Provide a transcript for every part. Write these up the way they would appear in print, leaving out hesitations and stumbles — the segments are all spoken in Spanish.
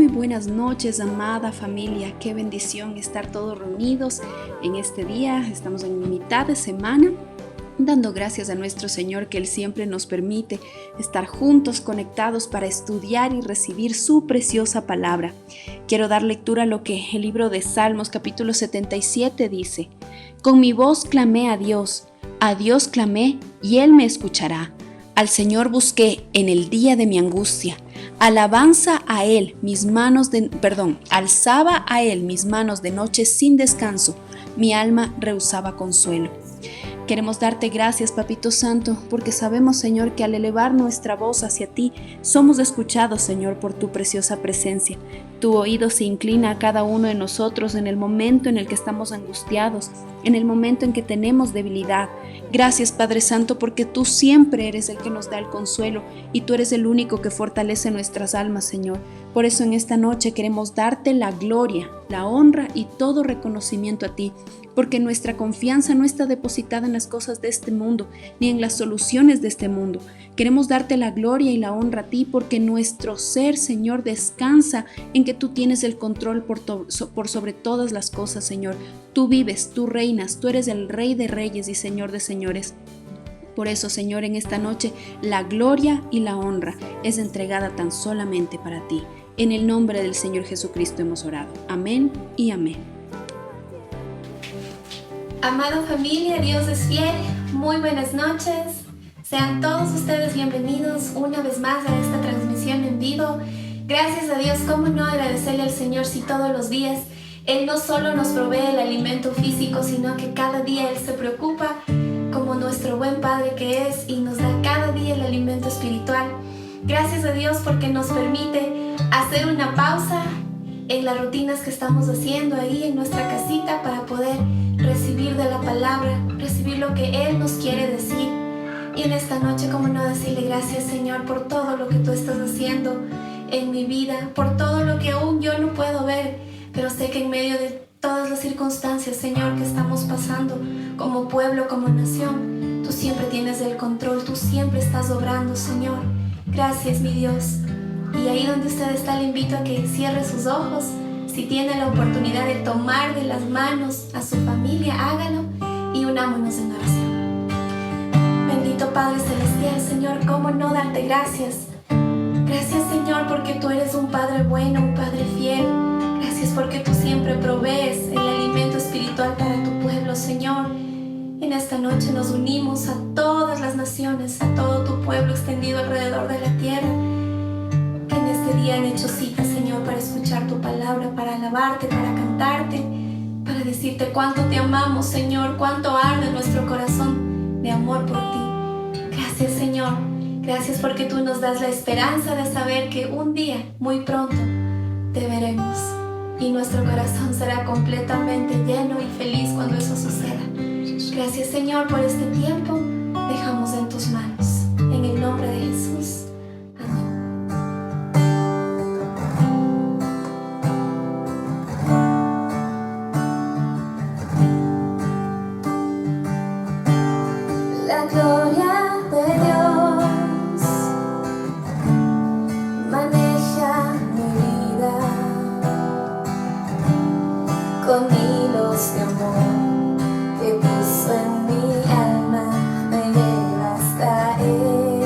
buenas noches, amada familia. Qué bendición estar todos reunidos en este día. Estamos en mitad de semana, dando gracias a nuestro Señor que Él siempre nos permite estar juntos, conectados para estudiar y recibir su preciosa palabra. Quiero dar lectura a lo que el libro de Salmos capítulo 77 dice: Con mi voz clamé a Dios clamé y Él me escuchará. Al Señor busqué en el día de mi angustia. Alzaba a Él mis manos de noche sin descanso. Mi alma rehusaba consuelo. Queremos darte gracias, Papito Santo, porque sabemos, Señor, que al elevar nuestra voz hacia ti, somos escuchados, Señor, por tu preciosa presencia. Tu oído se inclina a cada uno de nosotros en el momento en el que estamos angustiados, en el momento en que tenemos debilidad. Gracias, Padre Santo, porque tú siempre eres el que nos da el consuelo y tú eres el único que fortalece nuestras almas, Señor. Por eso en esta noche queremos darte la gloria, la honra y todo reconocimiento a ti, porque nuestra confianza no está depositada en las cosas de este mundo, ni en las soluciones de este mundo. Queremos darte la gloria y la honra a ti, porque nuestro ser, Señor, descansa en que tú tienes el control por sobre todas las cosas, Señor. Tú vives, tú reinas, tú eres el Rey de Reyes y Señor de Señores. Por eso, Señor, en esta noche, la gloria y la honra es entregada tan solamente para ti. En el nombre del Señor Jesucristo hemos orado. Amén y amén. Amada familia, Dios es fiel, muy buenas noches. Sean todos ustedes bienvenidos una vez más a esta transmisión en vivo. Gracias a Dios, ¿cómo no agradecerle al Señor si todos los días Él no solo nos provee el alimento físico, sino que cada día Él se preocupa como nuestro buen Padre que es y nos da cada día el alimento espiritual? Gracias a Dios porque nos permite hacer una pausa en las rutinas que estamos haciendo ahí en nuestra casita para poder recibir de la palabra, recibir lo que Él nos quiere decir. Y en esta noche, cómo no decirle gracias, Señor, por todo lo que tú estás haciendo en mi vida, por todo lo que aún yo no puedo ver, pero sé que en medio de todas las circunstancias, Señor, que estamos pasando como pueblo, como nación, tú siempre tienes el control, tú siempre estás obrando, Señor. Gracias, mi Dios. Y ahí donde usted está, le invito a que cierre sus ojos. Si tiene la oportunidad de tomar de las manos a su familia, hágalo y unámonos en oración. Bendito Padre Celestial, Señor, ¿cómo no darte gracias? Gracias, Señor, porque tú eres un Padre bueno, un Padre fiel. Gracias porque tú siempre provees el alimento espiritual para tu pueblo, Señor. En esta noche nos unimos a todas las naciones, a todo tu pueblo extendido alrededor de la tierra, que en este día han hecho cita, Señor, para escuchar tu palabra, para alabarte, para cantarte, para decirte cuánto te amamos, Señor, cuánto arde nuestro corazón de amor por ti. Gracias, Señor. Gracias porque tú nos das la esperanza de saber que un día, muy pronto, te veremos y nuestro corazón será completamente lleno y feliz cuando eso suceda. Gracias, Señor, por este tiempo. Dejamos en tus manos. En el nombre de Jesús. La gloria de Dios maneja mi vida con hilos de amor que puso en mi alma, me lleva hasta Él.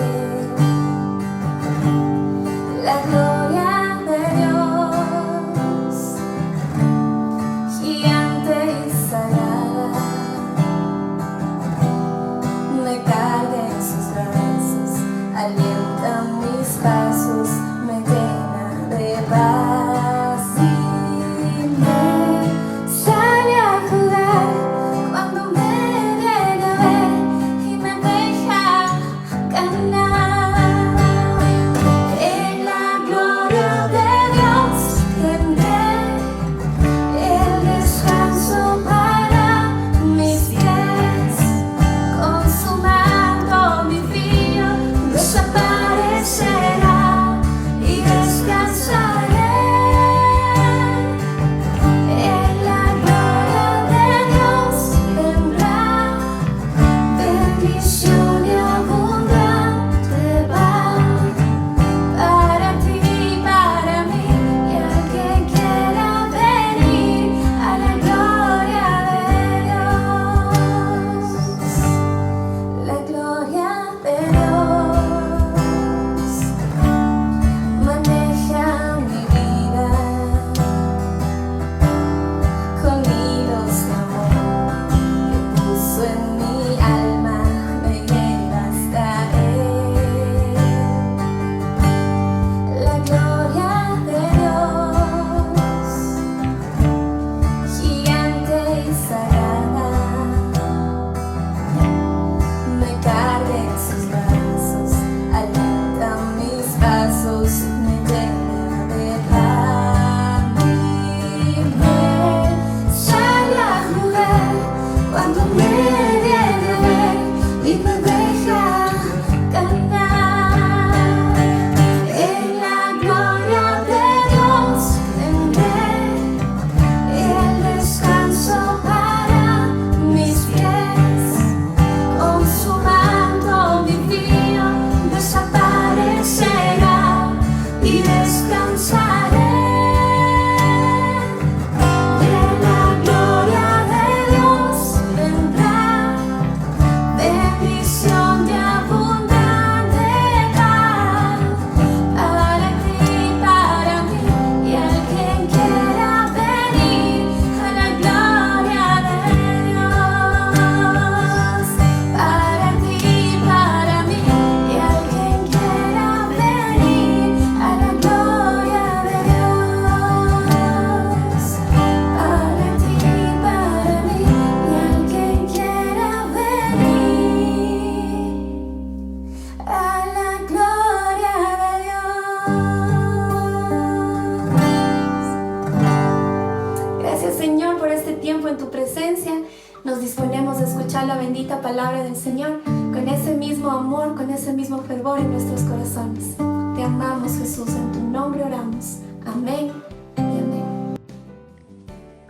la bendita palabra del Señor con ese mismo amor, con ese mismo fervor en nuestros corazones. Te amamos, Jesús, en tu nombre oramos. Amén y amén.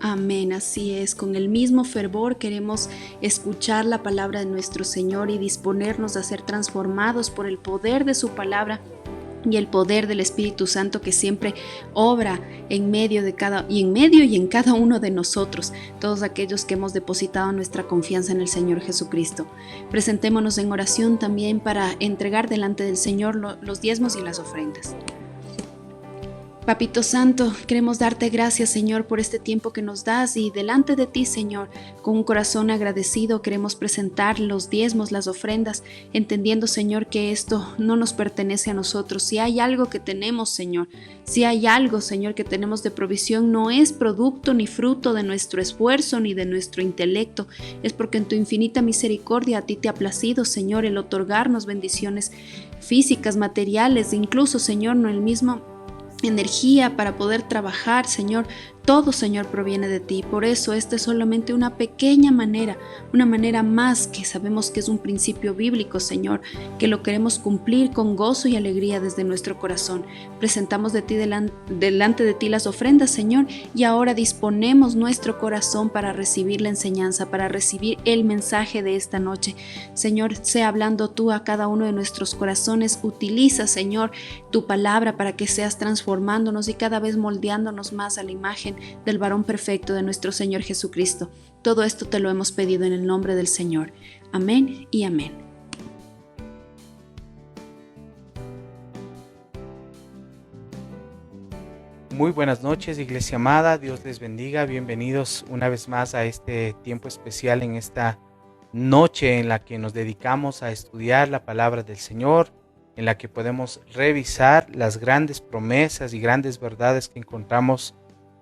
Amén, así es. Con el mismo fervor queremos escuchar la palabra de nuestro Señor y disponernos a ser transformados por el poder de su palabra y el poder del Espíritu Santo que siempre obra en medio y en cada uno de nosotros, todos aquellos que hemos depositado nuestra confianza en el Señor Jesucristo. Presentémonos en oración también para entregar delante del Señor los diezmos y las ofrendas. Papito Santo, queremos darte gracias, Señor, por este tiempo que nos das y delante de ti, Señor, con un corazón agradecido queremos presentar los diezmos, las ofrendas, entendiendo, Señor, que esto no nos pertenece a nosotros. Si hay algo que tenemos, Señor, si hay algo, Señor, que tenemos de provisión, no es producto ni fruto de nuestro esfuerzo ni de nuestro intelecto, es porque en tu infinita misericordia a ti te ha placido, Señor, el otorgarnos bendiciones físicas, materiales, incluso, Señor, no el mismo energía para poder trabajar, Señor. Todo, Señor, proviene de ti. Por eso esta es solamente una pequeña manera, una manera más que sabemos que es un principio bíblico, Señor, que lo queremos cumplir con gozo y alegría desde nuestro corazón. Presentamos delante de ti las ofrendas, Señor, y ahora disponemos nuestro corazón para recibir la enseñanza, para recibir el mensaje de esta noche. Señor, sea hablando tú a cada uno de nuestros corazones. Utiliza, Señor, tu palabra para que seas transformándonos y cada vez moldeándonos más a la imagen del varón perfecto de nuestro Señor Jesucristo. Todo esto te lo hemos pedido en el nombre del Señor. Amén y amén. Muy buenas noches, iglesia amada. Dios les bendiga. Bienvenidos una vez más a este tiempo especial, en esta noche en la que nos dedicamos a estudiar la palabra del Señor, en la que podemos revisar las grandes promesas y grandes verdades que encontramos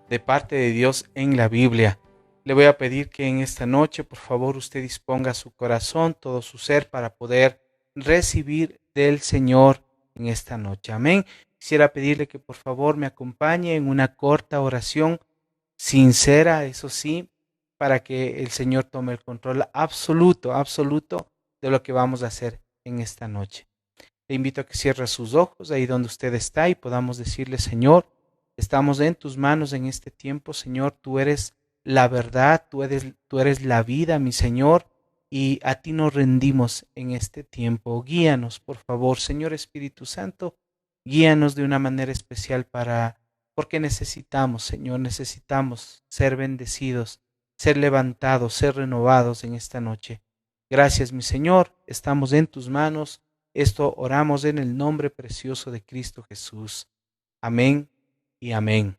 de parte de Dios en la Biblia. Le voy a pedir que en esta noche, por favor, usted disponga su corazón, todo su ser, para poder recibir del Señor en esta noche. Amén. Quisiera pedirle que por favor me acompañe en una corta oración, sincera, eso sí, para que el Señor tome el control absoluto de lo que vamos a hacer en esta noche. Le invito a que cierre sus ojos ahí donde usted está y podamos decirle: Señor, estamos en tus manos en este tiempo. Señor, tú eres la verdad, tú eres la vida, mi Señor, y a ti nos rendimos en este tiempo. Guíanos, por favor, Señor Espíritu Santo, guíanos de una manera especial porque necesitamos, Señor, necesitamos ser bendecidos, ser levantados, ser renovados en esta noche. Gracias, mi Señor, estamos en tus manos. Esto oramos en el nombre precioso de Cristo Jesús. Amén y amén.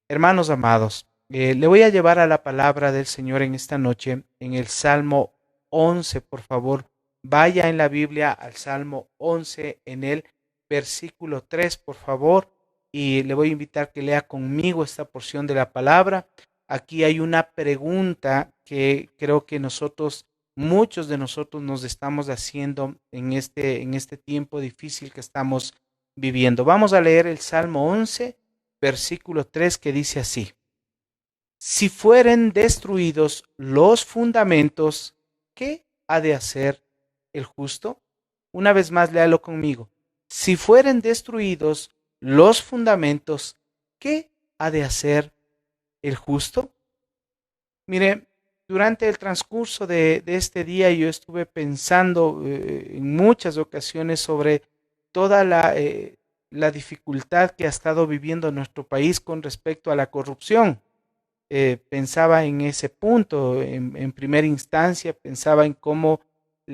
Hermanos amados, le voy a llevar a la palabra del Señor en esta noche en el Salmo 11, por favor. Vaya en la Biblia al Salmo 11 en el versículo 3, por favor, y le voy a invitar que lea conmigo esta porción de la palabra. Aquí hay una pregunta que creo que muchos de nosotros nos estamos haciendo en este tiempo difícil que estamos viviendo. Vamos a leer el Salmo 11, versículo 3, que dice así: Si fueren destruidos los fundamentos, ¿qué ha de hacer el justo? Una vez más, léalo conmigo. Si fueren destruidos los fundamentos, ¿qué ha de hacer el justo? Mire, durante el transcurso de este día yo estuve pensando en muchas ocasiones sobre toda la dificultad que ha estado viviendo nuestro país con respecto a la corrupción. Pensaba en ese punto, en primera instancia, pensaba en cómo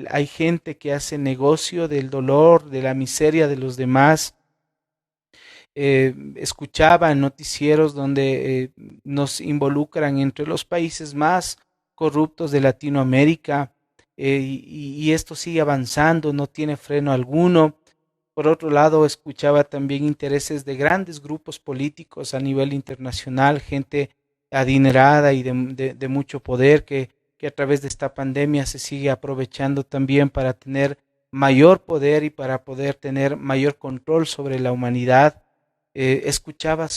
hay gente que hace negocio del dolor, de la miseria de los demás. Escuchaba noticieros donde nos involucran entre los países más corruptos de Latinoamérica, y esto sigue avanzando, no tiene freno alguno. Por otro lado, escuchaba también intereses de grandes grupos políticos a nivel internacional, gente adinerada y de mucho poder que a través de esta pandemia se sigue aprovechando también para tener mayor poder y para poder tener mayor control sobre la humanidad. Escuchaba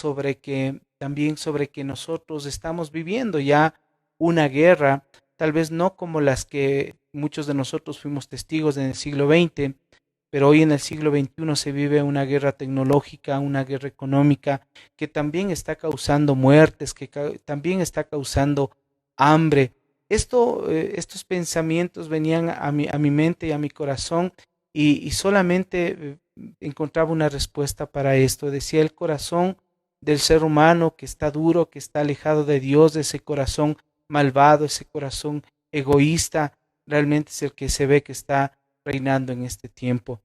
también sobre que nosotros estamos viviendo ya una guerra, tal vez no como las que muchos de nosotros fuimos testigos en el siglo XX, pero hoy en el siglo XXI se vive una guerra tecnológica, una guerra económica que también está causando muertes, que también está causando hambre. Estos pensamientos venían a mi mente y a mi corazón y solamente encontraba una respuesta para esto. Decía, el corazón del ser humano que está duro, que está alejado de Dios, de ese corazón malvado, ese corazón egoísta, realmente es el que se ve que está reinando en este tiempo.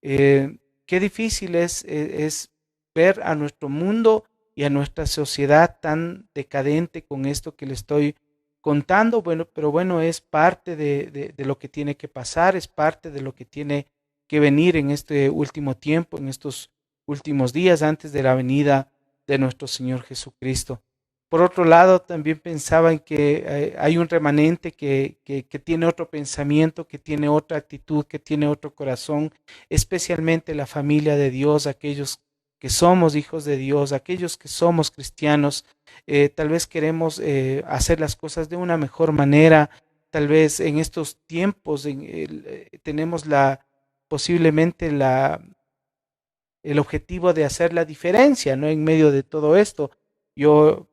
Qué difícil es ver a nuestro mundo y a nuestra sociedad tan decadente con esto que le estoy contando, bueno, pero bueno, es parte de lo que tiene que pasar, es parte de lo que tiene que venir en este último tiempo, en estos últimos días antes de la venida de nuestro Señor Jesucristo. Por otro lado, también pensaba en que hay un remanente que tiene otro pensamiento, que tiene otra actitud, que tiene otro corazón, especialmente la familia de Dios, aquellos que somos hijos de Dios, aquellos que somos cristianos. Tal vez queremos hacer las cosas de una mejor manera, tal vez en estos tiempos tenemos posiblemente el objetivo de hacer la diferencia, ¿no? En medio de todo esto. Yo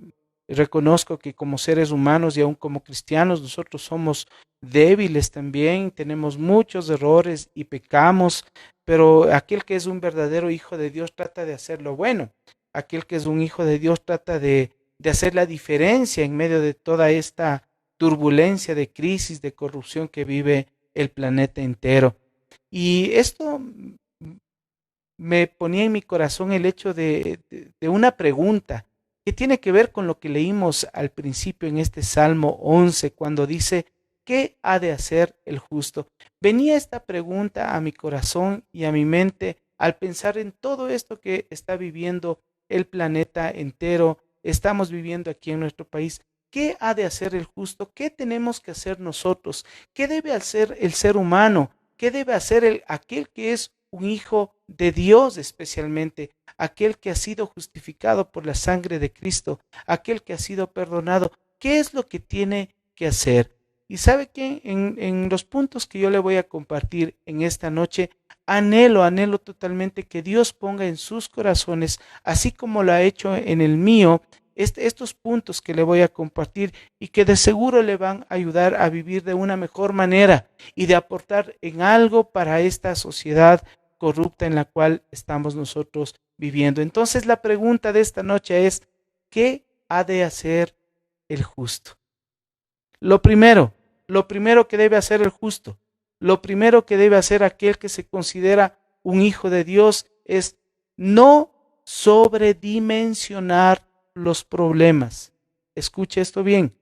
reconozco que como seres humanos y aún como cristianos nosotros somos débiles también, tenemos muchos errores y pecamos, pero aquel que es un verdadero hijo de Dios trata de hacer lo bueno. Aquel que es un hijo de Dios trata de hacer la diferencia en medio de toda esta turbulencia de crisis, de corrupción que vive el planeta entero. Y esto me ponía en mi corazón el hecho de una pregunta que tiene que ver con lo que leímos al principio en este Salmo 11, cuando dice, ¿qué ha de hacer el justo? Venía esta pregunta a mi corazón y a mi mente al pensar en todo esto que está viviendo el planeta entero, estamos viviendo aquí en nuestro país. ¿Qué ha de hacer el justo? ¿Qué tenemos que hacer nosotros? ¿Qué debe hacer el ser humano? ¿Qué debe hacer aquel que es un hijo de Dios, especialmente aquel que ha sido justificado por la sangre de Cristo, aquel que ha sido perdonado? ¿Qué es lo que tiene que hacer? Y sabe que en los puntos que yo le voy a compartir en esta noche, anhelo totalmente que Dios ponga en sus corazones, así como lo ha hecho en el mío, estos puntos que le voy a compartir y que de seguro le van a ayudar a vivir de una mejor manera y de aportar en algo para esta sociedad corrupta en la cual estamos nosotros viviendo. Entonces la pregunta de esta noche es, ¿qué ha de hacer el justo? Lo primero que debe hacer el justo, lo primero que debe hacer aquel que se considera un hijo de Dios es no sobredimensionar los problemas. Escuche esto bien.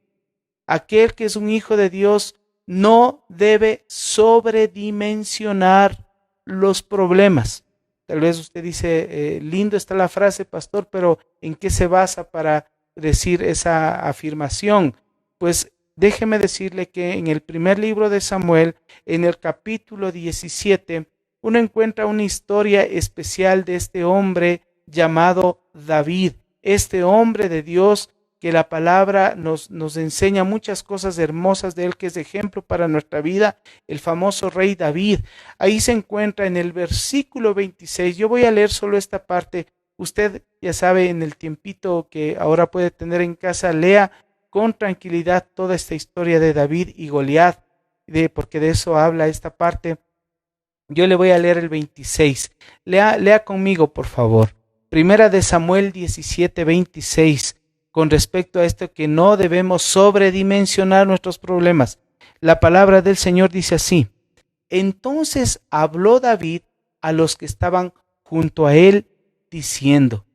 Aquel que es un hijo de Dios no debe sobredimensionar los problemas. Tal vez usted dice, lindo está la frase, pastor, pero ¿en qué se basa para decir esa afirmación? Pues déjeme decirle que en el primer libro de Samuel, en el capítulo 17, uno encuentra una historia especial de este hombre llamado David. Este hombre de Dios que la palabra nos enseña muchas cosas hermosas de él, que es ejemplo para nuestra vida, el famoso rey David. Ahí se encuentra en el versículo 26. Yo voy a leer solo esta parte. Usted ya sabe, en el tiempito que ahora puede tener en casa, lea con tranquilidad toda esta historia de David y Goliat, porque de eso habla esta parte. Yo le voy a leer el 26. Lea conmigo, por favor. Primera de Samuel 17:26, con respecto a esto que no debemos sobredimensionar nuestros problemas. La palabra del Señor dice así: entonces habló David a los que estaban junto a él, diciendo,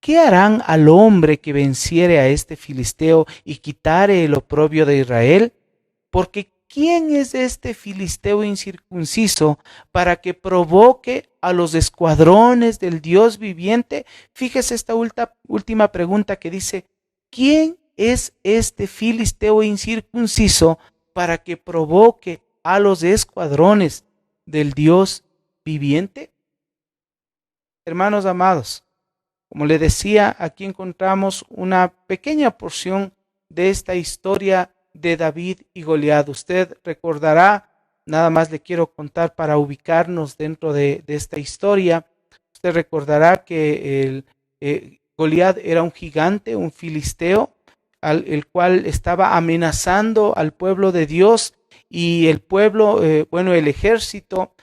¿qué harán al hombre que venciere a este filisteo y quitare el oprobio de Israel? Porque ¿quién es este filisteo incircunciso para que provoque a los escuadrones del Dios viviente? Fíjese esta última pregunta que dice, ¿quién es este filisteo incircunciso para que provoque a los escuadrones del Dios viviente? Hermanos amados, como le decía, aquí encontramos una pequeña porción de esta historia de David y Goliat. Usted recordará, nada más le quiero contar para ubicarnos dentro de esta historia. Usted recordará que Goliat era un gigante, un filisteo, el cual estaba amenazando al pueblo de Dios, y el pueblo, el ejército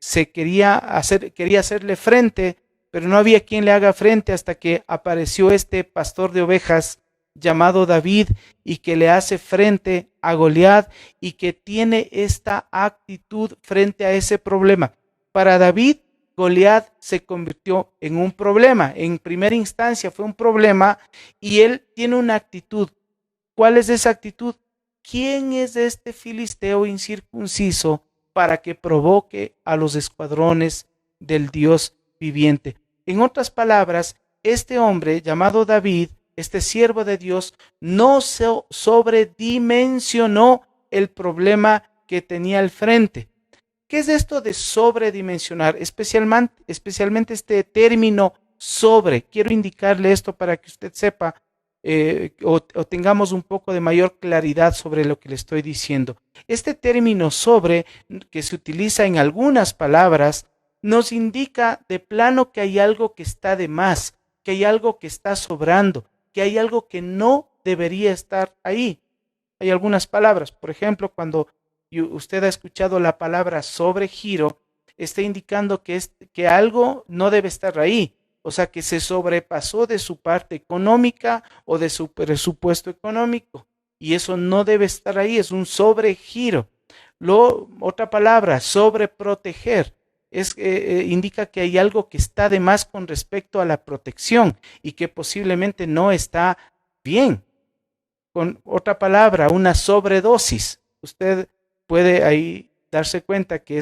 quería hacerle frente, pero no había quien le haga frente hasta que apareció este pastor de ovejas llamado David, y que le hace frente a Goliat, y que tiene esta actitud frente a ese problema. Para David, Goliat se convirtió en un problema. En primera instancia fue un problema, y él tiene una actitud. ¿Cuál es esa actitud? ¿Quién es este filisteo incircunciso para que provoque a los escuadrones del Dios viviente? En otras palabras, este hombre llamado David, este siervo de Dios, no sobredimensionó el problema que tenía al frente. ¿Qué es esto de sobredimensionar? Especialmente este término sobre. Quiero indicarle esto para que usted sepa o tengamos un poco de mayor claridad sobre lo que le estoy diciendo. Este término sobre, que se utiliza en algunas palabras, nos indica de plano que hay algo que está de más, que hay algo que está sobrando, que hay algo que no debería estar ahí. Hay algunas palabras, por ejemplo, cuando usted ha escuchado la palabra sobregiro, está indicando que algo no debe estar ahí, o sea, que se sobrepasó de su parte económica o de su presupuesto económico, y eso no debe estar ahí, es un sobregiro. Otra palabra, sobreproteger, indica que hay algo que está de más con respecto a la protección y que posiblemente no está bien. Con otra palabra, una sobredosis. Usted puede ahí darse cuenta que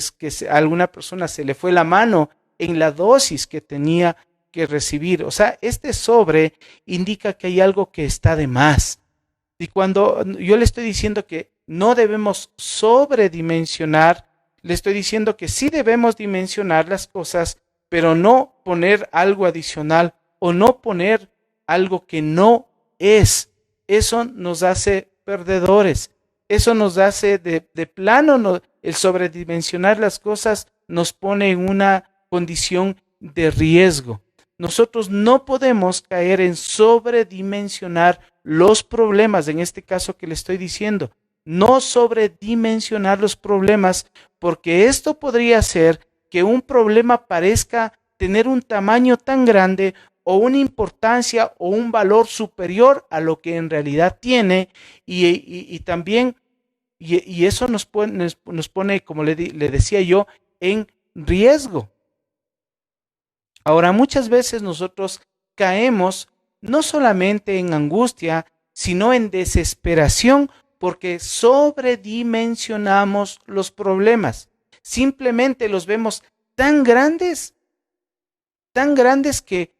a alguna persona se le fue la mano en la dosis que tenía que recibir. O sea, este sobre indica que hay algo que está de más. Y cuando yo le estoy diciendo que no debemos sobredimensionar, le estoy diciendo que sí debemos dimensionar las cosas, pero no poner algo adicional o no poner algo que no es. Eso nos hace perdedores. Eso nos hace de plano, el sobredimensionar las cosas nos pone en una condición de riesgo. Nosotros no podemos caer en sobredimensionar los problemas, en este caso que le estoy diciendo. No sobredimensionar los problemas, porque esto podría hacer que un problema parezca tener un tamaño tan grande o una importancia o un valor superior a lo que en realidad tiene, y también eso nos pone, como le decía yo, en riesgo. Ahora, muchas veces nosotros caemos no solamente en angustia, sino en desesperación, porque sobredimensionamos los problemas. Simplemente los vemos tan grandes que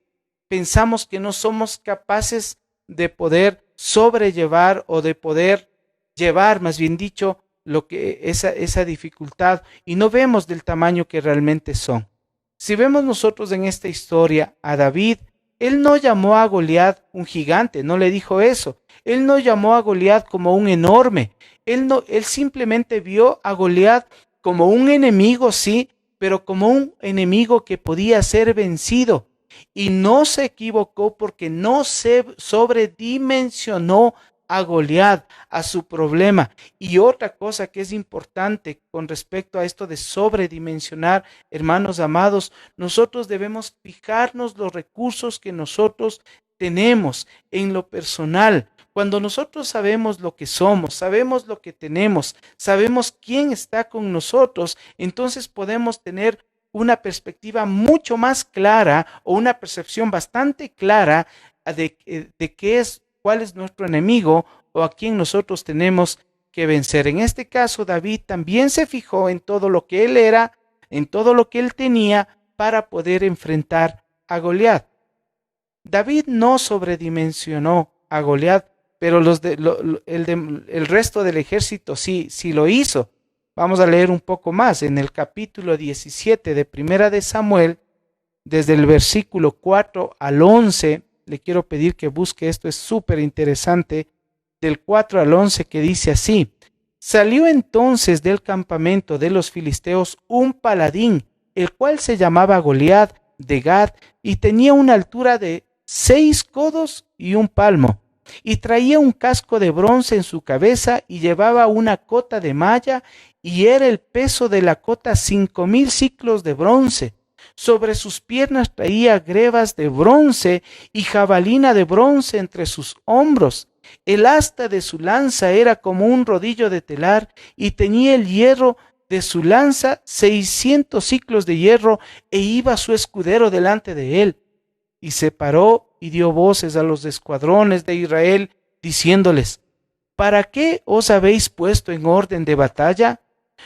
pensamos que no somos capaces de poder sobrellevar o de poder llevar, más bien dicho, lo que esa dificultad, y no vemos del tamaño que realmente son. Si vemos nosotros en esta historia a David, él no llamó a Goliat un gigante, no le dijo eso. Él no llamó a Goliat como un enorme. Él simplemente vio a Goliat como un enemigo, sí, pero como un enemigo que podía ser vencido. Y no se equivocó porque no se sobredimensionó a Goliat, a su problema. Y otra cosa que es importante con respecto a esto de sobredimensionar, hermanos amados, nosotros debemos fijarnos los recursos que nosotros tenemos en lo personal. Cuando nosotros sabemos lo que somos, sabemos lo que tenemos, sabemos quién está con nosotros, entonces podemos tener una perspectiva mucho más clara o una percepción bastante clara de cuál es nuestro enemigo o a quién nosotros tenemos que vencer. En este caso, David también se fijó en todo lo que él era, en todo lo que él tenía para poder enfrentar a Goliat. David no sobredimensionó a Goliat, pero el resto del ejército sí lo hizo. Vamos a leer un poco más en el capítulo 17 de Primera de Samuel, desde el versículo 4 al 11. Le quiero pedir que busque esto, es súper interesante. del 4 al 11, que dice así: Salió entonces del campamento de los filisteos un paladín, el cual se llamaba Goliat de Gat, y tenía una altura de 6 codos y un palmo, y traía un casco de bronce en su cabeza, y llevaba una cota de malla, y era el peso de la cota 5,000 siclos de bronce. Sobre sus piernas traía grebas de bronce y jabalina de bronce entre sus hombros. El asta de su lanza era como un rodillo de telar, y tenía el hierro de su lanza 600 siclos de hierro, e iba su escudero delante de él. Y se paró y dio voces a los escuadrones de Israel, diciéndoles: ¿Para qué os habéis puesto en orden de batalla?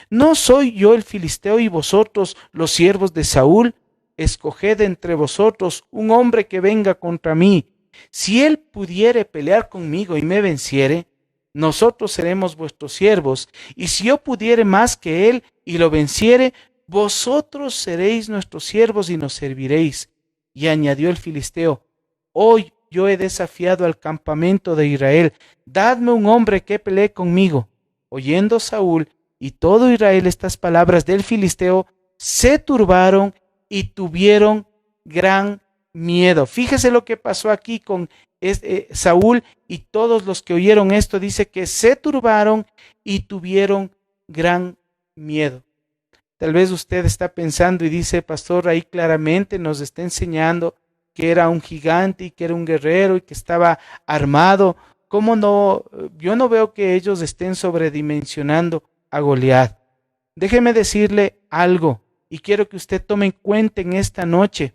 ¿No soy yo el filisteo y vosotros los siervos de Saúl? Escoged entre vosotros un hombre que venga contra mí. Si él pudiere pelear conmigo y me venciere, nosotros seremos vuestros siervos, y si yo pudiere más que él y lo venciere, vosotros seréis nuestros siervos y nos serviréis. Y añadió el filisteo: Hoy yo he desafiado al campamento de Israel, dadme un hombre que pelee conmigo. Oyendo Saúl y todo Israel estas palabras del filisteo, se turbaron y tuvieron gran miedo. Fíjese lo que pasó aquí con Saúl y todos los que oyeron esto. Dice que se turbaron y tuvieron gran miedo. Tal vez usted está pensando y dice: pastor, ahí claramente nos está enseñando que era un gigante y que era un guerrero y que estaba armado. ¿Cómo no? Yo no veo que ellos estén sobredimensionando a Goliat. Déjeme decirle algo, y quiero que usted tome en cuenta en esta noche.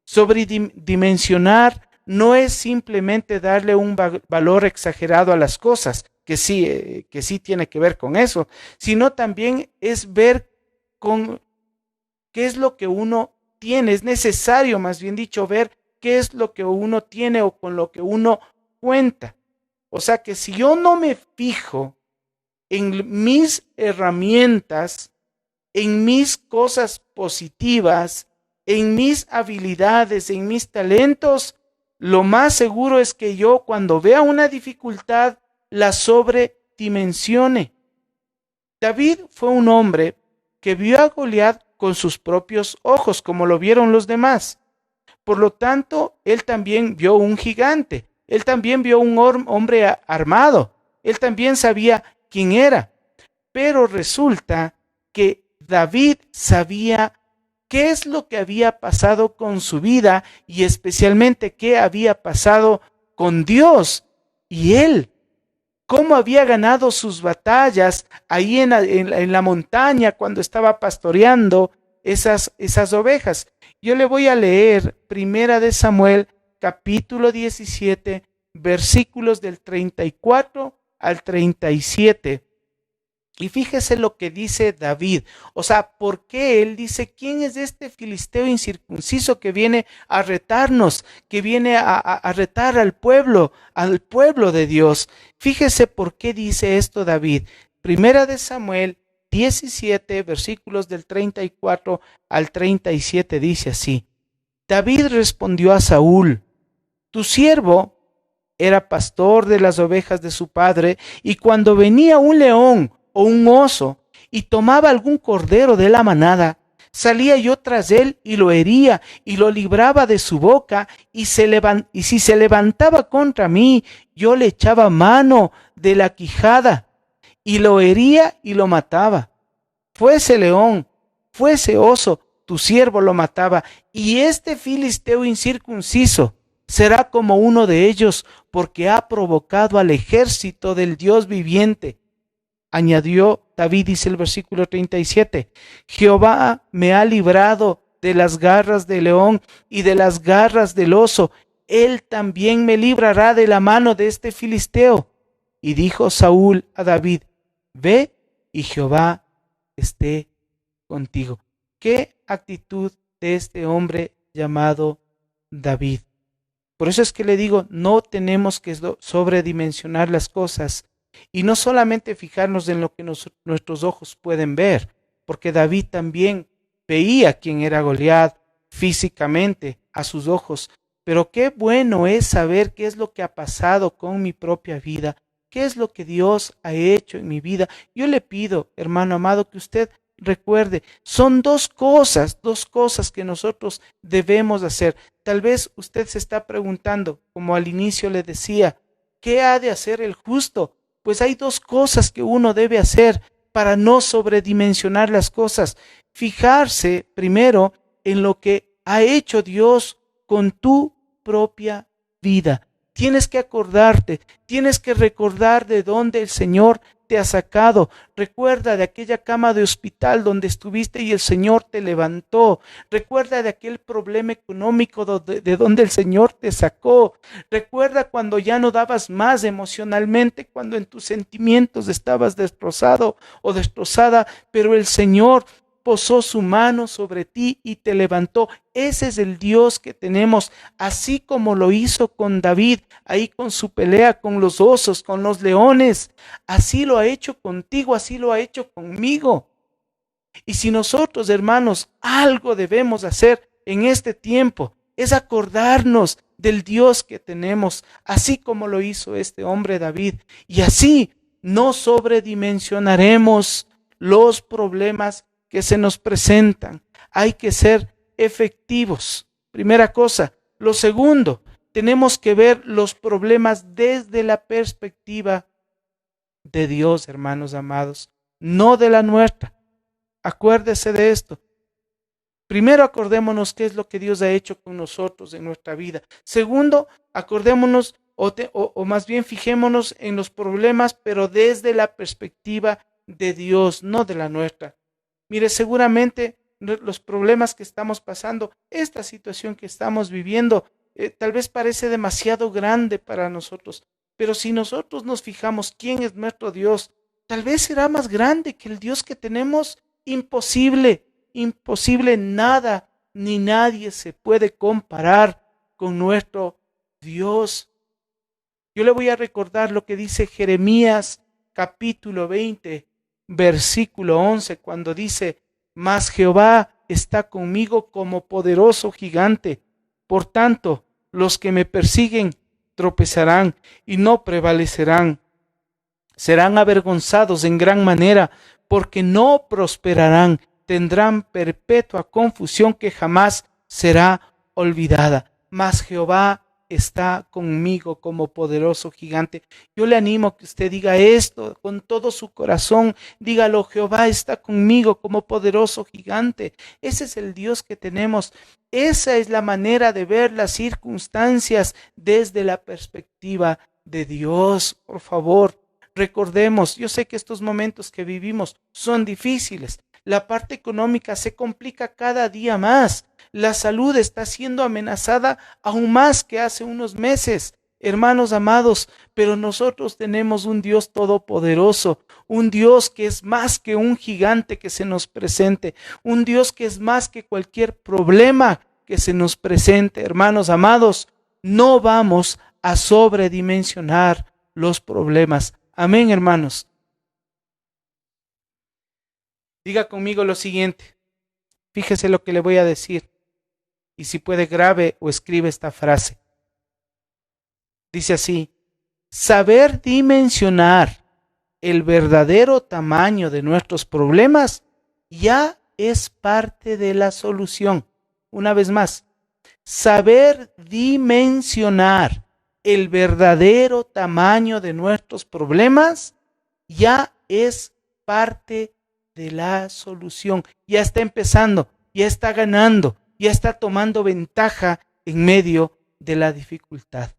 Sobredimensionar no es simplemente darle un valor exagerado a las cosas, que sí tiene que ver con eso, sino también es ver con qué es lo que uno tiene. Es necesario, más bien dicho, ver qué es lo que uno tiene o con lo que uno cuenta. O sea que si yo no me fijo en mis herramientas, en mis cosas positivas, en mis habilidades, en mis talentos, lo más seguro es que yo, cuando vea una dificultad, la sobredimensione. David fue un hombre que vio a Goliat con sus propios ojos, como lo vieron los demás. Por lo tanto, él también vio un gigante. Él también vio un hombre armado. Él también sabía quién era. Pero resulta que David sabía qué es lo que había pasado con su vida, y especialmente qué había pasado con Dios y él. Cómo había ganado sus batallas ahí en la montaña cuando estaba pastoreando esas ovejas. Yo le voy a leer 1 Samuel capítulo 17, versículos del 34 al 37. Y fíjese lo que dice David. O sea, ¿por qué él dice: ¿quién es este filisteo incircunciso que viene a retarnos, que viene a retar al pueblo de Dios? Fíjese por qué dice esto David. 1 Samuel 17, versículos del 34 al 37 dice así: David respondió a Saúl: Tu siervo era pastor de las ovejas de su padre, y cuando venía un león o un oso y tomaba algún cordero de la manada, salía yo tras él y lo hería y lo libraba de su boca, y si se levantaba contra mí, yo le echaba mano de la quijada y lo hería y lo mataba. Fuese león, fuese oso, tu siervo lo mataba, y este filisteo incircunciso será como uno de ellos, porque ha provocado al ejército del Dios viviente. Añadió David, dice el versículo 37, Jehová me ha librado de las garras del león y de las garras del oso. Él también me librará de la mano de este filisteo. Y dijo Saúl a David: Ve, y Jehová esté contigo. ¿Qué actitud de este hombre llamado David? Por eso es que le digo, no tenemos que sobredimensionar las cosas, y no solamente fijarnos en lo que nuestros ojos pueden ver, porque David también veía quién era Goliat físicamente a sus ojos. Pero qué bueno es saber qué es lo que ha pasado con mi propia vida, ¿Qué es lo que Dios ha hecho en mi vida? Yo le pido, hermano amado, que usted recuerde, son dos cosas que nosotros debemos hacer. Tal vez usted se está preguntando, como al inicio le decía, ¿qué ha de hacer el justo? Pues hay dos cosas que uno debe hacer para no sobredimensionar las cosas. Fijarse primero en lo que ha hecho Dios con tu propia vida. Tienes que acordarte, tienes que recordar de dónde el Señor te ha sacado. Recuerda de aquella cama de hospital donde estuviste y el Señor te levantó. Recuerda de aquel problema económico de donde el Señor te sacó. Recuerda cuando ya no dabas más emocionalmente, cuando en tus sentimientos estabas destrozado o destrozada, pero el Señor posó su mano sobre ti y te levantó. Ese es el Dios que tenemos, así como lo hizo con David, ahí con su pelea con los osos, con los leones. Así lo ha hecho contigo, así lo ha hecho conmigo. Y si nosotros, hermanos, algo debemos hacer en este tiempo, es acordarnos del Dios que tenemos, así como lo hizo este hombre David. Y así no sobredimensionaremos los problemas que se nos presentan. Hay que ser efectivos. Primera cosa. Lo segundo, tenemos que ver los problemas desde la perspectiva de Dios, hermanos amados, no de la nuestra. Acuérdese de esto. Primero, acordémonos qué es lo que Dios ha hecho con nosotros en nuestra vida. Segundo, acordémonos o más bien fijémonos en los problemas, pero desde la perspectiva de Dios, no de la nuestra. Mire, seguramente los problemas que estamos pasando, esta situación que estamos viviendo, tal vez parece demasiado grande para nosotros, pero si nosotros nos fijamos quién es nuestro Dios, tal vez será más grande que el Dios que tenemos. Imposible, nada ni nadie se puede comparar con nuestro Dios. Yo le voy a recordar lo que dice Jeremías capítulo 20, versículo 11, cuando dice: mas Jehová está conmigo como poderoso gigante. Por tanto, los que me persiguen tropezarán y no prevalecerán. Serán avergonzados en gran manera, porque no prosperarán. Tendrán perpetua confusión que jamás será olvidada. Mas Jehová está conmigo como poderoso gigante. Yo le animo a que usted diga esto con todo su corazón. Dígalo: Jehová está conmigo como poderoso gigante. Ese es el Dios que tenemos. Esa es la manera de ver las circunstancias desde la perspectiva de Dios. Por favor, recordemos, yo sé que estos momentos que vivimos son difíciles. La parte económica se complica cada día más. La salud está siendo amenazada aún más que hace unos meses, hermanos amados, pero nosotros tenemos un Dios todopoderoso, un Dios que es más que un gigante que se nos presente, un Dios que es más que cualquier problema que se nos presente. Hermanos amados, no vamos a sobredimensionar los problemas. Amén, hermanos. Diga conmigo lo siguiente. Fíjese lo que le voy a decir. Y si puede, grabe o escribe esta frase. Dice así: saber dimensionar el verdadero tamaño de nuestros problemas ya es parte de la solución. Una vez más, saber dimensionar el verdadero tamaño de nuestros problemas ya es parte de la solución. Ya está empezando, ya está ganando, ya está tomando ventaja en medio de la dificultad.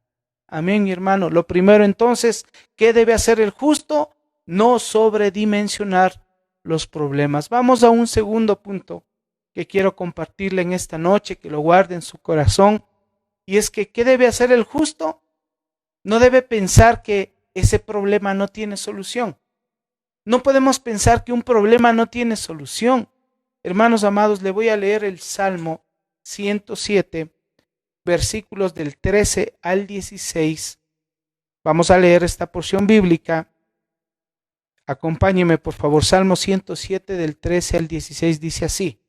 Amén, mi hermano. Lo primero entonces, ¿qué debe hacer el justo? No sobredimensionar los problemas. Vamos a un segundo punto que quiero compartirle en esta noche, que lo guarde en su corazón. Y es que, ¿qué debe hacer el justo? No debe pensar que ese problema no tiene solución. No podemos pensar que un problema no tiene solución. Hermanos amados, le voy a leer el Salmo 107, versículos del 13 al 16. Vamos a leer esta porción bíblica. Acompáñeme, por favor. Salmo 107, del 13 al 16, dice así: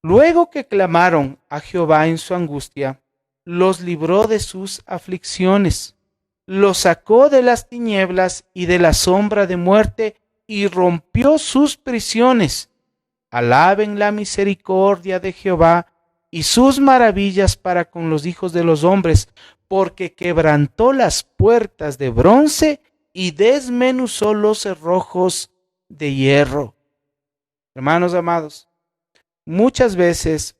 luego que clamaron a Jehová en su angustia, los libró de sus aflicciones. los sacó de las tinieblas y de la sombra de muerte y rompió sus prisiones. Alaben la misericordia de Jehová y sus maravillas para con los hijos de los hombres, porque quebrantó las puertas de bronce y desmenuzó los cerrojos de hierro. Hermanos amados, muchas veces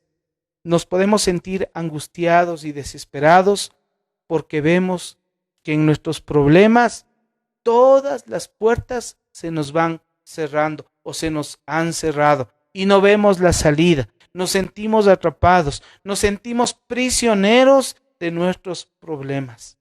nos podemos sentir angustiados y desesperados porque vemos que en nuestros problemas todas las puertas se nos van cerrando o se nos han cerrado y no vemos la salida. Nos sentimos atrapados, nos sentimos prisioneros de nuestros problemas.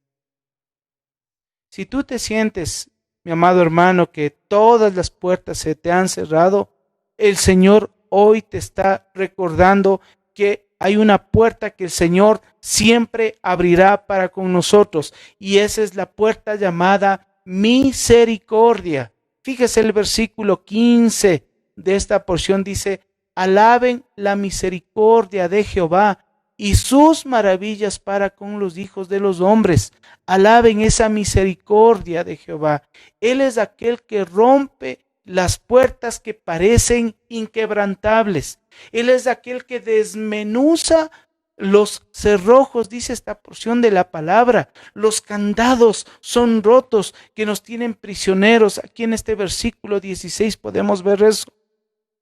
Si tú te sientes, mi amado hermano, que todas las puertas se te han cerrado, el Señor hoy te está recordando que hay una puerta que el Señor siempre abrirá para con nosotros, y esa es la puerta llamada misericordia. Fíjese el versículo 15 de esta porción, dice: alaben la misericordia de Jehová y sus maravillas para con los hijos de los hombres. Alaben esa misericordia de Jehová. Él es aquel que rompe las puertas que parecen inquebrantables. Él es aquel que desmenuza los cerrojos, dice esta porción de la palabra. Los candados son rotos que nos tienen prisioneros. Aquí en este versículo 16 podemos ver eso.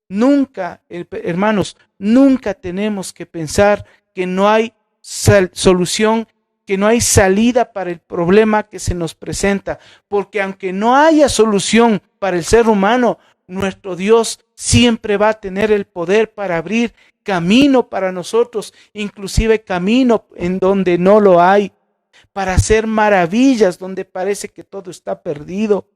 Nunca, hermanos, nunca tenemos que pensar que no hay solución, que no hay salida para el problema que se nos presenta, porque aunque no haya solución para el ser humano, nuestro Dios siempre va a tener el poder para abrir camino para nosotros, inclusive camino en donde no lo hay, para hacer maravillas donde parece que todo está perdido,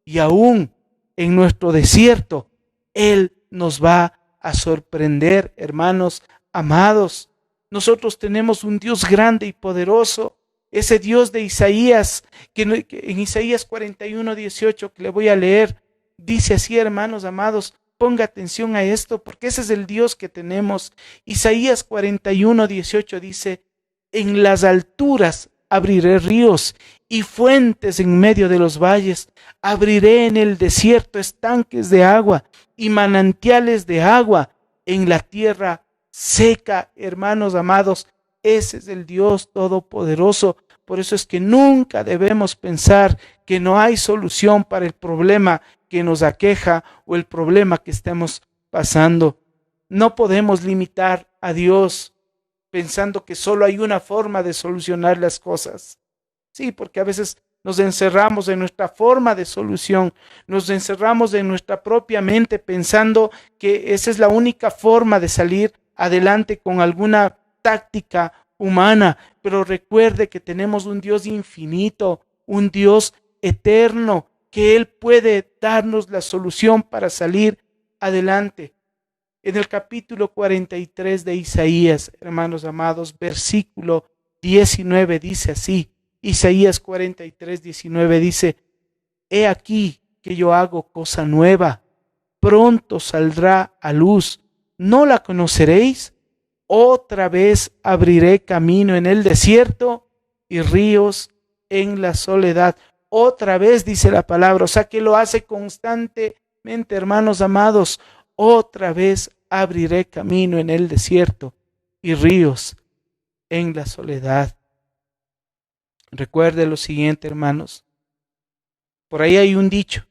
y aún en nuestro desierto, Él nos va a sorprender, hermanos amados. Nosotros tenemos un Dios grande y poderoso, ese Dios de Isaías, que en Isaías 41:18, que le voy a leer, dice así, hermanos amados, ponga atención a esto, porque ese es el Dios que tenemos. Isaías 41:18 dice: en las alturas abriré ríos y fuentes en medio de los valles. Abriré en el desierto estanques de agua y manantiales de agua en la tierra seca. Hermanos amados, ese es el Dios todopoderoso. Por eso es que nunca debemos pensar que no hay solución para el problema que nos aqueja o el problema que estemos pasando. No podemos limitar a Dios pensando que solo hay una forma de solucionar las cosas. Sí, porque a veces nos encerramos en nuestra forma de solución, nos encerramos en nuestra propia mente pensando que esa es la única forma de salir adelante con alguna táctica humana. Pero recuerde que tenemos un Dios infinito, un Dios eterno, que Él puede darnos la solución para salir adelante. En el capítulo 43 de Isaías, hermanos amados, versículo 19 dice así, Isaías 43:19 dice: he aquí que yo hago cosa nueva, pronto saldrá a luz, ¿no la conoceréis? Otra vez abriré camino en el desierto y ríos en la soledad. Otra vez dice la palabra, o sea que lo hace constantemente, hermanos amados. Otra vez abriré camino en el desierto y ríos en la soledad. Recuerde lo siguiente, hermanos. Por ahí hay un dicho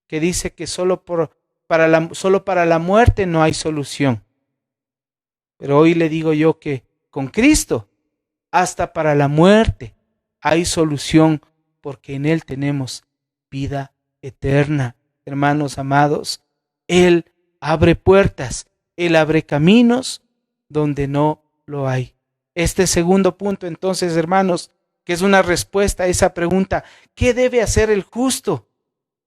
que dice que solo para la muerte no hay solución. Pero hoy le digo yo que con Cristo, hasta para la muerte hay solución, porque en Él tenemos vida eterna. Hermanos amados, Él abre puertas, Él abre caminos donde no lo hay. Este segundo punto, entonces, hermanos, que es una respuesta a esa pregunta: ¿qué debe hacer el justo?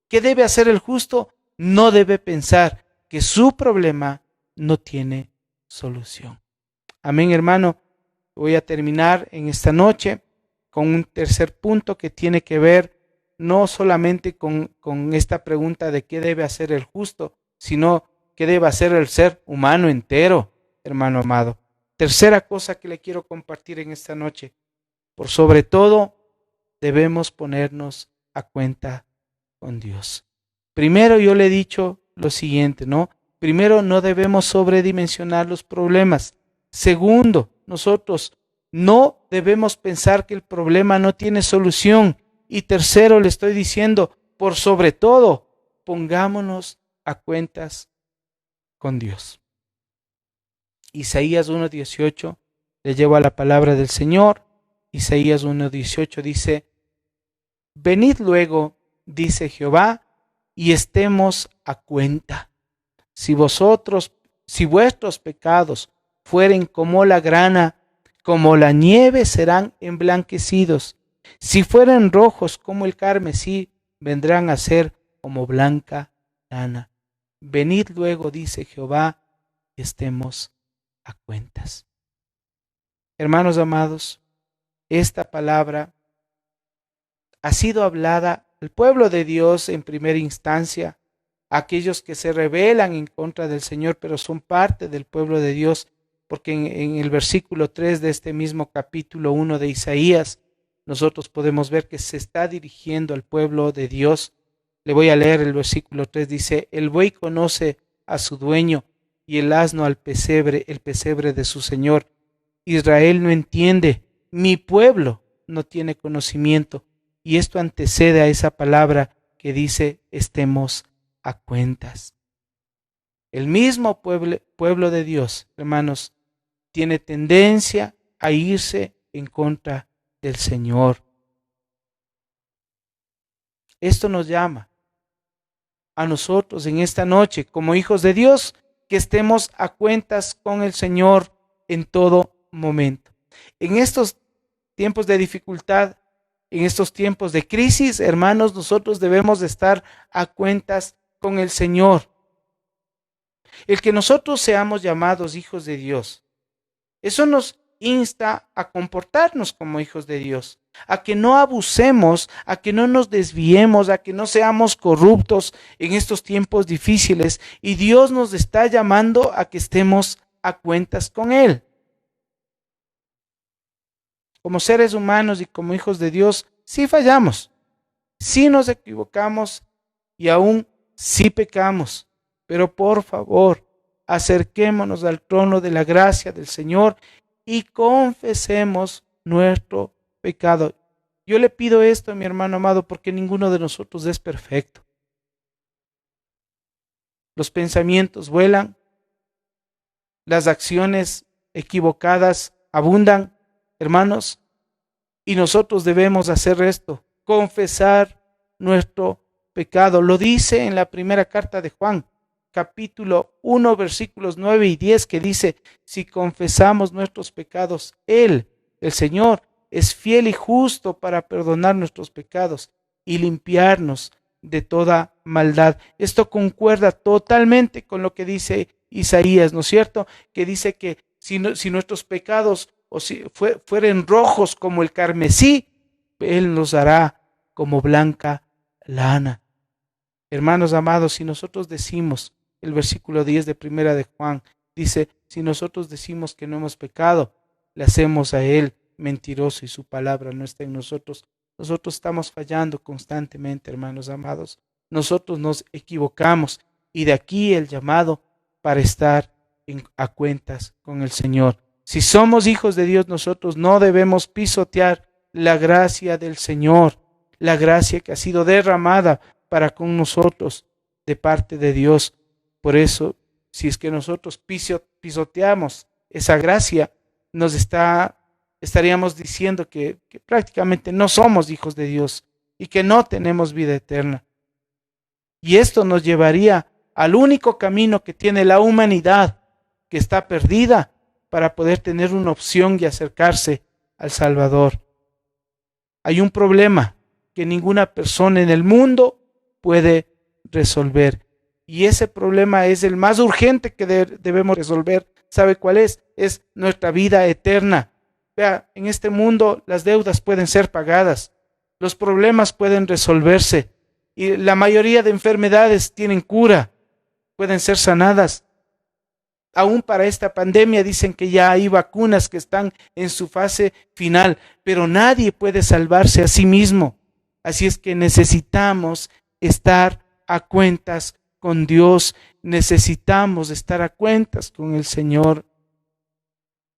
¿Qué debe hacer el justo? No debe pensar que su problema no tiene solución. Amén, hermano. Voy a terminar en esta noche con un tercer punto que tiene que ver no solamente con esta pregunta de qué debe hacer el justo, sino qué debe hacer el ser humano entero, hermano amado. Tercera cosa que le quiero compartir en esta noche: por sobre todo, debemos ponernos a cuenta con Dios. Primero, yo le he dicho lo siguiente, ¿no? Primero, no debemos sobredimensionar los problemas. Segundo, nosotros no debemos pensar que el problema no tiene solución. Y tercero, le estoy diciendo, por sobre todo, pongámonos a cuentas con Dios. Isaías 1:18, le llevo a la palabra del Señor. Isaías 1:18 dice: venid luego, dice Jehová, y estemos a cuenta. Si vuestros pecados fueren como la grana, como la nieve serán emblanquecidos. Si fueren rojos como el carmesí, vendrán a ser como blanca lana. Venid luego, dice Jehová, y estemos a cuentas. Hermanos amados, esta palabra ha sido hablada al pueblo de Dios en primera instancia, aquellos que se rebelan en contra del Señor, pero son parte del pueblo de Dios, porque en el versículo 3 de este mismo capítulo 1 de Isaías, nosotros podemos ver que se está dirigiendo al pueblo de Dios. Le voy a leer el versículo 3, dice: el buey conoce a su dueño y el asno al pesebre, el pesebre de su señor. Israel no entiende, mi pueblo no tiene conocimiento. Y esto antecede a esa palabra que dice: estemos a cuentas. El mismo pueblo de Dios, hermanos, tiene tendencia a irse en contra del Señor. Esto nos llama a nosotros en esta noche, como hijos de Dios, que estemos a cuentas con el Señor en todo momento. En estos tiempos de dificultad, en estos tiempos de crisis, hermanos, nosotros debemos de estar a cuentas con el Señor. El que nosotros seamos llamados hijos de Dios, eso nos insta a comportarnos como hijos de Dios, a que no abusemos, a que no nos desviemos, a que no seamos corruptos en estos tiempos difíciles. Y Dios nos está llamando a que estemos a cuentas con Él. Como seres humanos y como hijos de Dios, sí fallamos, sí nos equivocamos y aún sí pecamos. Pero por favor, acerquémonos al trono de la gracia del Señor y confesemos nuestro pecado. Yo le pido esto a mi hermano amado porque ninguno de nosotros es perfecto. Los pensamientos vuelan, las acciones equivocadas abundan, hermanos, y nosotros debemos hacer esto, confesar nuestro pecado. Lo dice en la primera carta de Juan, capítulo 1, versículos 9 y 10, que dice: si confesamos nuestros pecados, Él, el Señor, es fiel y justo para perdonar nuestros pecados y limpiarnos de toda maldad. Esto concuerda totalmente con lo que dice Isaías, ¿no es cierto? Que dice que si nuestros pecados o si fueren rojos como el carmesí, Él nos hará como blanca lana. Hermanos amados, si nosotros decimos, el versículo 10 de primera de Juan dice: si nosotros decimos que no hemos pecado, le hacemos a Él mentiroso y su palabra no está en nosotros. Nosotros estamos fallando constantemente, hermanos amados. Nosotros nos equivocamos y de aquí el llamado para estar a cuentas con el Señor. Si somos hijos de Dios, nosotros no debemos pisotear la gracia del Señor, la gracia que ha sido derramada para con nosotros de parte de Dios. Por eso, si es que nosotros pisoteamos esa gracia, estaríamos diciendo que prácticamente no somos hijos de Dios y que no tenemos vida eterna. Y esto nos llevaría al único camino que tiene la humanidad, que está perdida, para poder tener una opción y acercarse al Salvador. Hay un problema que ninguna persona en el mundo puede resolver. Y ese problema es el más urgente que debemos resolver. ¿Sabe cuál es? Es nuestra vida eterna. Vea, en este mundo las deudas pueden ser pagadas, los problemas pueden resolverse y la mayoría de enfermedades tienen cura, pueden ser sanadas. Aún para esta pandemia dicen que ya hay vacunas que están en su fase final, pero nadie puede salvarse a sí mismo. Así es que necesitamos estar a cuentas con Dios, necesitamos estar a cuentas con el Señor.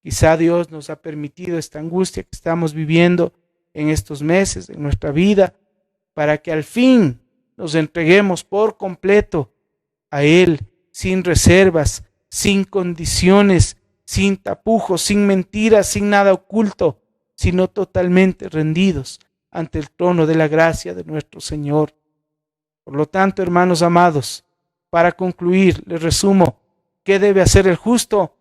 Quizá Dios nos ha permitido esta angustia que estamos viviendo en estos meses, en nuestra vida, para que al fin nos entreguemos por completo a Él, sin reservas, sin condiciones, sin tapujos, sin mentiras, sin nada oculto, sino totalmente rendidos ante el trono de la gracia de nuestro Señor. Por lo tanto, hermanos amados, para concluir, les resumo, ¿qué debe hacer el justo?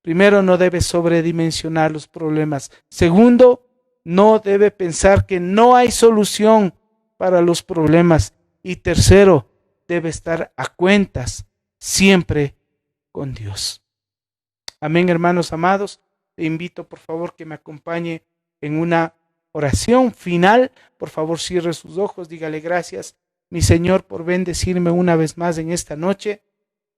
Primero, no debe sobredimensionar los problemas. Segundo, no debe pensar que no hay solución para los problemas. Y tercero, debe estar a cuentas siempre con Dios. Amén, hermanos amados. Te invito, por favor, que me acompañe en una oración final. Por favor, cierre sus ojos, dígale gracias, mi Señor, por bendecirme una vez más en esta noche.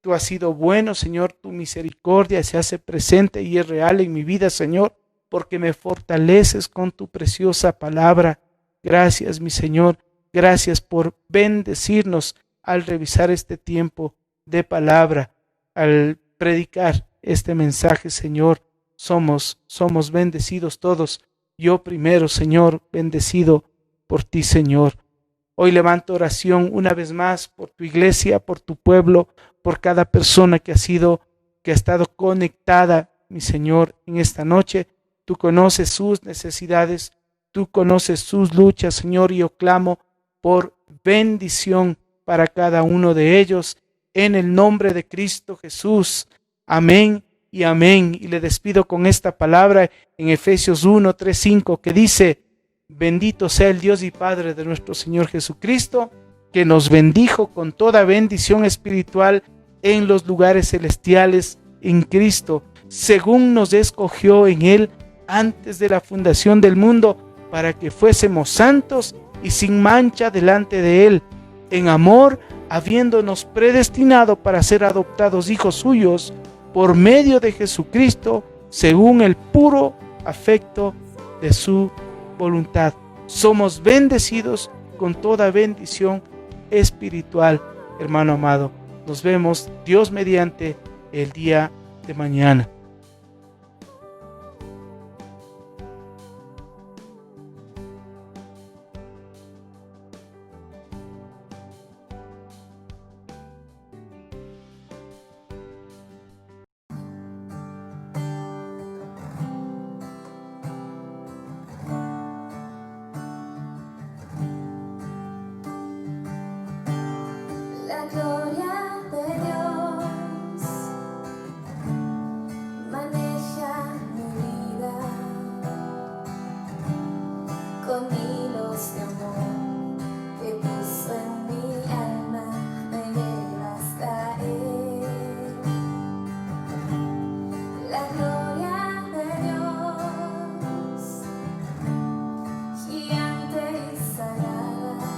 Tú has sido bueno, Señor, tu misericordia se hace presente y es real en mi vida, Señor, porque me fortaleces con tu preciosa palabra. Gracias, mi Señor, gracias por bendecirnos al revisar este tiempo de palabra, al predicar este mensaje, Señor. Somos bendecidos todos. Yo primero, Señor, bendecido por ti, Señor. Hoy levanto oración una vez más por tu iglesia, por tu pueblo, por cada persona que ha estado conectada, mi Señor, en esta noche. Tú conoces sus necesidades, tú conoces sus luchas, Señor, y yo clamo por bendición para cada uno de ellos, en el nombre de Cristo Jesús. Amén y amén. Y le despido con esta palabra en Efesios 1, 3, 5, que dice: bendito sea el Dios y Padre de nuestro Señor Jesucristo, que nos bendijo con toda bendición espiritual en los lugares celestiales en Cristo, según nos escogió en Él antes de la fundación del mundo, para que fuésemos santos y sin mancha delante de Él, en amor, habiéndonos predestinado para ser adoptados hijos suyos por medio de Jesucristo, según el puro afecto de su voluntad. Somos bendecidos con toda bendición espiritual, hermano amado. Nos vemos, Dios mediante, el día de mañana. La gloria de Dios maneja mi vida con hilos de amor que puso en mi alma, me lleva hasta Él. La gloria de Dios, gigante y sagrada,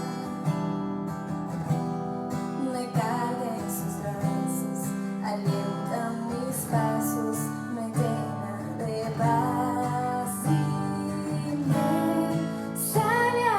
me carga en sus brazos, alienta mis pasos, me llena de paz y me sabe a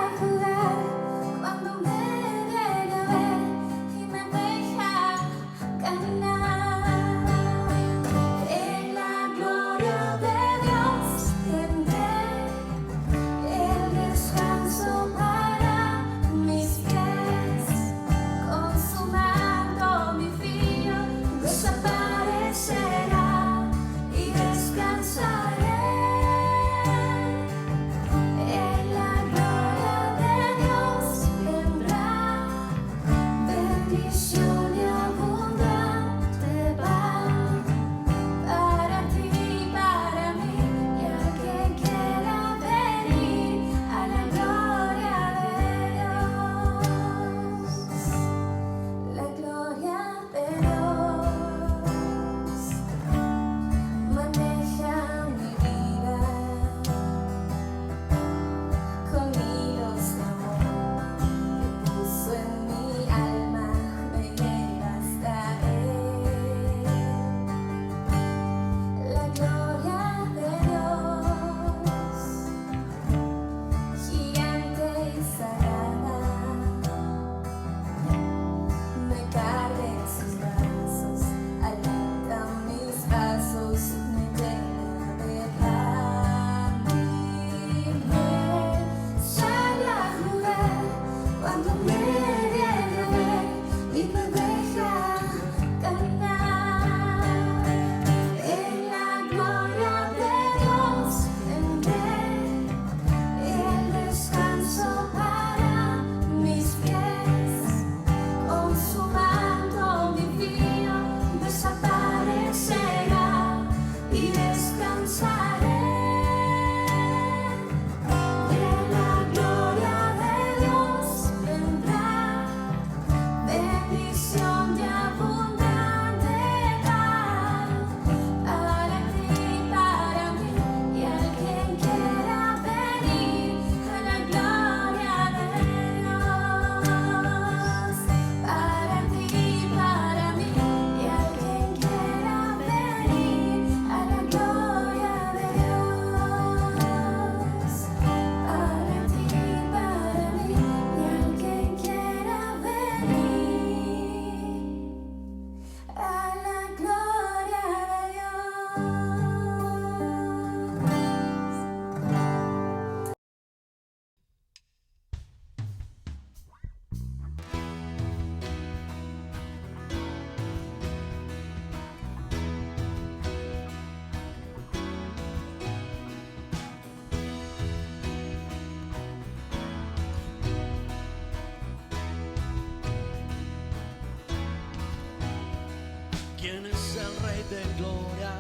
de gloria,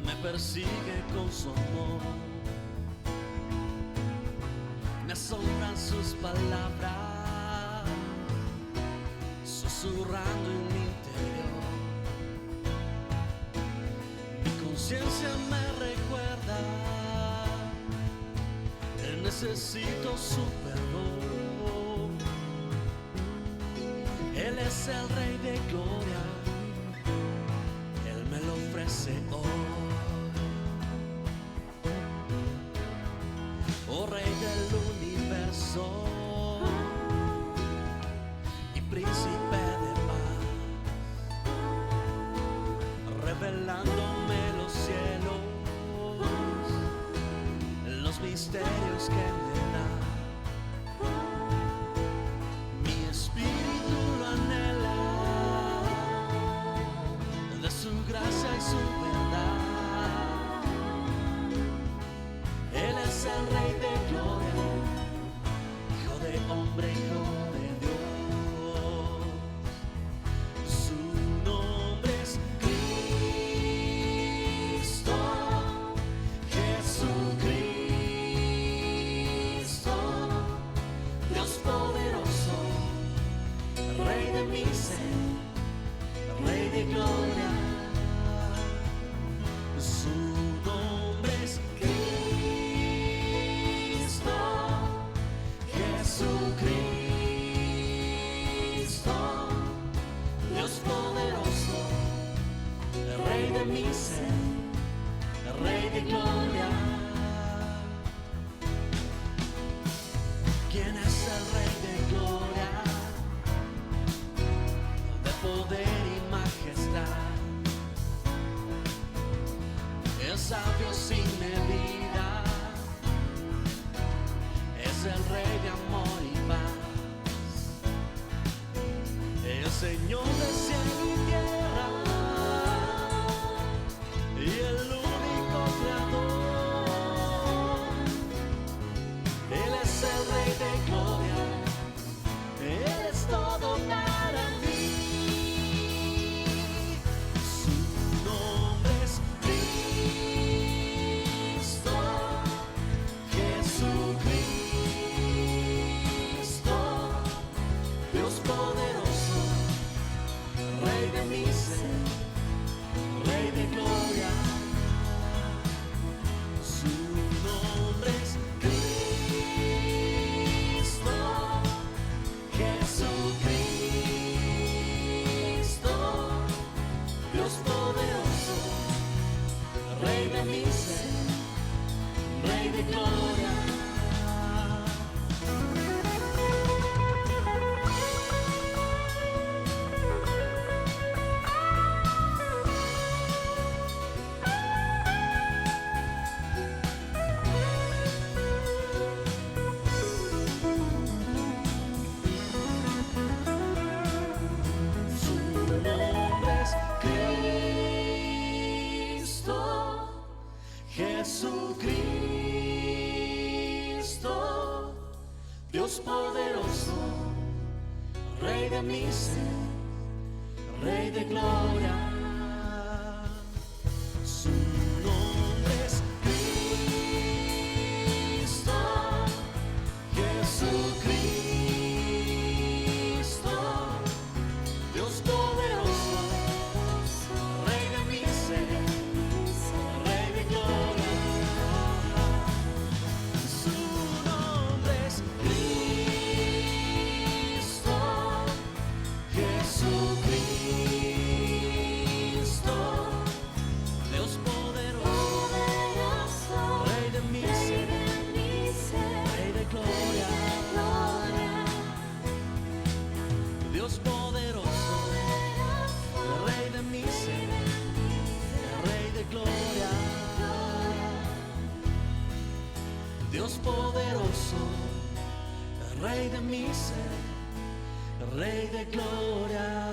me persigue con su amor. Me asombran sus palabras, susurrando en mi interior. Mi conciencia me recuerda que necesito su perdón. Él es el Rey de gloria, Él me lo ofrece hoy. Oh Rey del universo y Príncipe de paz, revelándome los cielos, los misterios que me da. Mi espíritu lo anhela, de su gracia y su verdad. Él es el Rey de gloria, Hijo de hombre, Hijo de Dios. Su nombre es Cristo, Jesucristo, Dios poderoso, Rey de mi ser, Rey de gloria. Su nombre es Cristo, Jesucristo, Dios poderoso, Rey de mi ser, Rey de gloria. ¿Quién es el Rey de gloria? De poder y majestad, es sabio sin medida, es el Rey de amor y paz, el Señor de cielo y tierra, y el único creador. Él es el Rey de gloria, Él es todo para mí. Su nombre es Cristo, Jesucristo, Dios poderoso, Rey de mi ser, Rey de gloria. Su nombre es Cristo, Jesucristo, Dios poderoso, Rey de mi ser, Rey de gloria. Su nombre es Cristo, Jesucristo, Dios poderoso, Rey de mi ser, Rey de gloria. Su nombre es Cristo, Jesucristo, Dios poderoso, Rey de mi ser, Rey de gloria. Su nombre es Cristo, Jesucristo, Dios poderoso, Rey de mi ser, Rey de gloria. Dios poderoso, Rey de mi ser, Rey de gloria. Dios poderoso, Rey de mi ser, Rey de gloria.